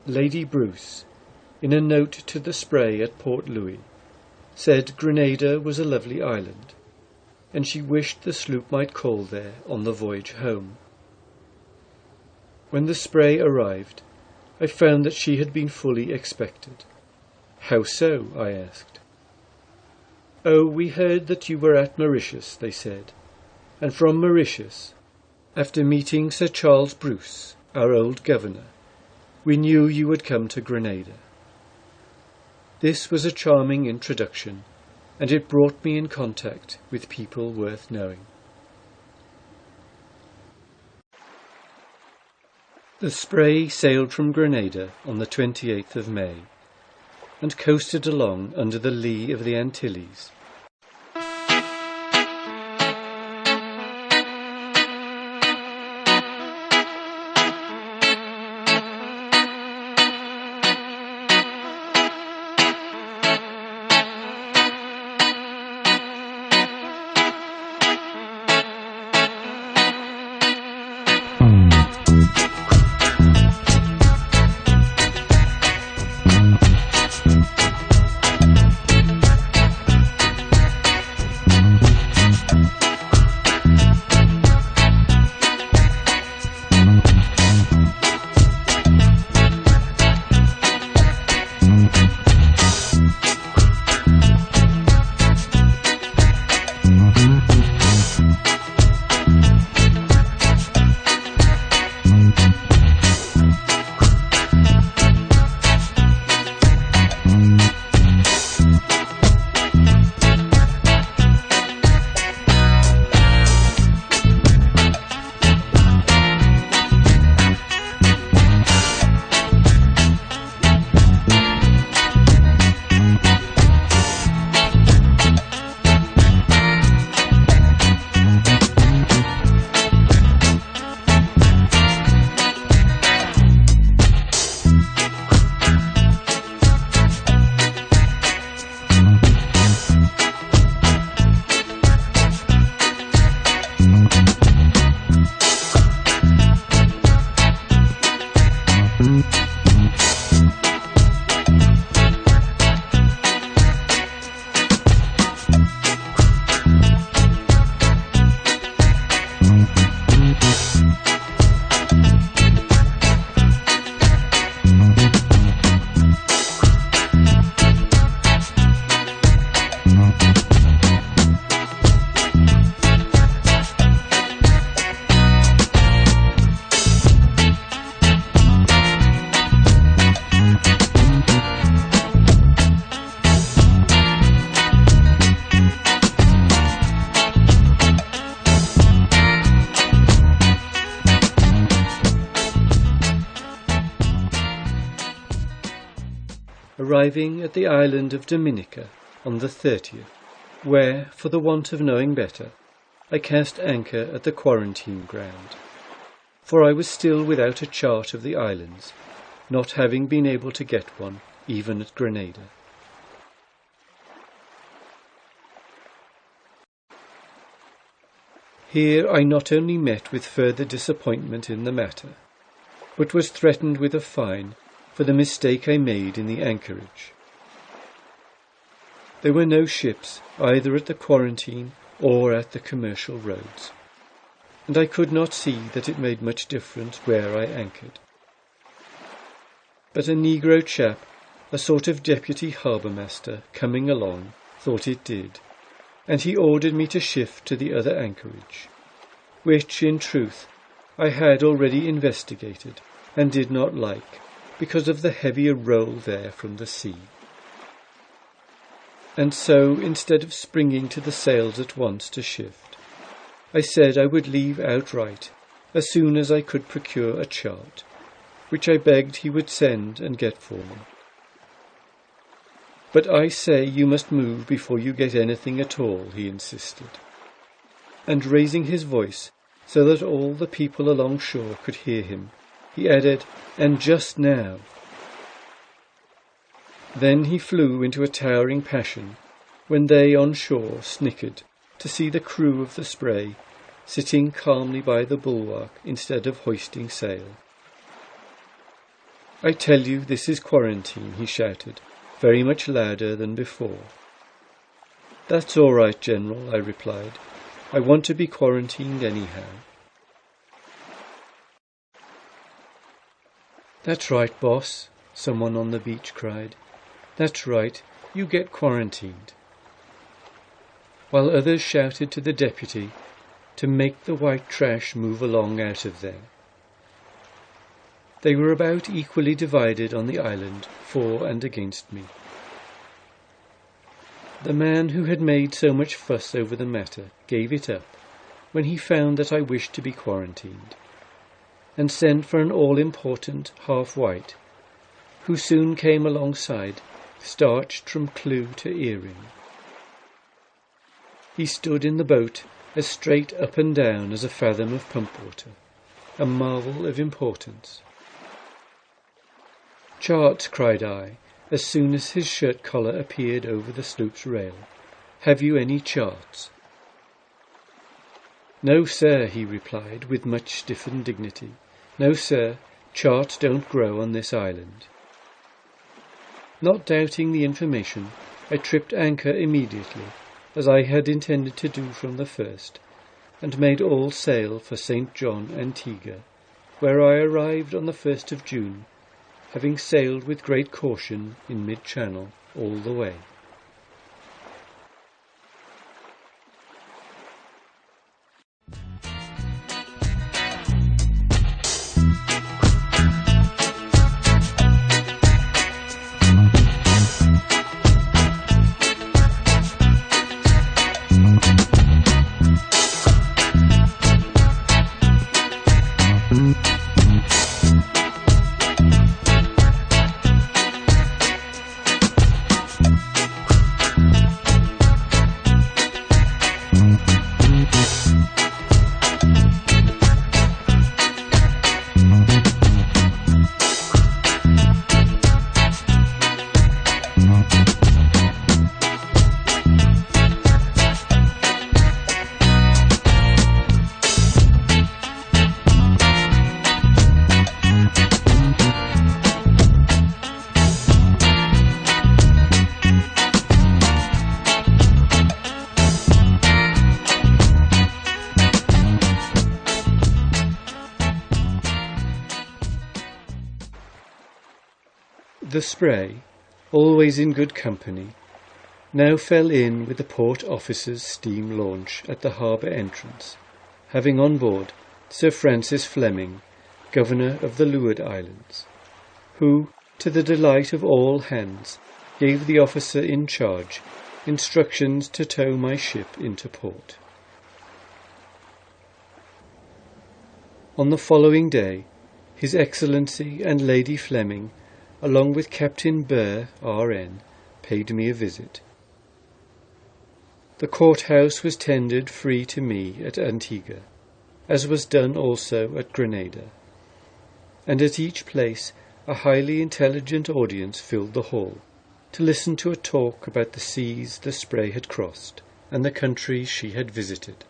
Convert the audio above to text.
Lady Bruce, in a note to the Spray at Port Louis, said Grenada was a lovely island, and she wished the sloop might call there on the voyage home. When the Spray arrived, I found that she had been fully expected. "How so?" I asked. "Oh, we heard that you were at Mauritius," they said, "and from Mauritius, after meeting Sir Charles Bruce, our old governor, we knew you would come to Grenada." This was a charming introduction, and it brought me in contact with people worth knowing. The Spray sailed from Grenada on the 28th of May, and coasted along under the lee of the Antilles. Arriving at the island of Dominica on the 30th, where, for the want of knowing better, I cast anchor at the quarantine ground, for I was still without a chart of the islands, not having been able to get one even at Grenada. Here I not only met with further disappointment in the matter, but was threatened with a fine for the mistake I made in the anchorage. There were no ships either at the quarantine or at the commercial roads, and I could not see that it made much difference where I anchored. But a negro chap, a sort of deputy harbour-master, coming along, thought it did, and he ordered me to shift to the other anchorage, which, in truth, I had already investigated and did not like, because of the heavier roll there from the sea. And so, instead of springing to the sails at once to shift, I said I would leave outright as soon as I could procure a chart, which I begged he would send and get for me. "But I say you must move before you get anything at all," he insisted, and raising his voice so that all the people along shore could hear him, he added, "And just now." Then he flew into a towering passion when they on shore snickered to see the crew of the Spray sitting calmly by the bulwark instead of hoisting sail. "I tell you this is quarantine," he shouted, very much louder than before. "That's all right, General," I replied. "I want to be quarantined anyhow." "That's right, boss," someone on the beach cried. "That's right, you get quarantined." While others shouted to the deputy to make the white trash move along out of there. They were about equally divided on the island, for and against me. The man who had made so much fuss over the matter gave it up when he found that I wished to be quarantined, and sent for an all-important half-white, who soon came alongside, starched from clew to earring. He stood in the boat as straight up and down as a fathom of pump water, a marvel of importance. "Charts," cried I, as soon as his shirt collar appeared over the sloop's rail. "Have you any charts?" "No, sir," he replied with much stiffened dignity. "No, sir, charts don't grow on this island." Not doubting the information, I tripped anchor immediately, as I had intended to do from the first, and made all sail for St. John, Antigua, where I arrived on the 1st of June, having sailed with great caution in mid-channel all the way. The Spray, always in good company, now fell in with the port officer's steam launch at the harbour entrance, having on board Sir Francis Fleming, Governor of the Leeward Islands, who, to the delight of all hands, gave the officer in charge instructions to tow my ship into port. On the following day, His Excellency and Lady Fleming, along with Captain Burr, R.N., paid me a visit. The courthouse was tendered free to me at Antigua, as was done also at Grenada, and at each place a highly intelligent audience filled the hall, to listen to a talk about the seas the Spray had crossed and the countries she had visited.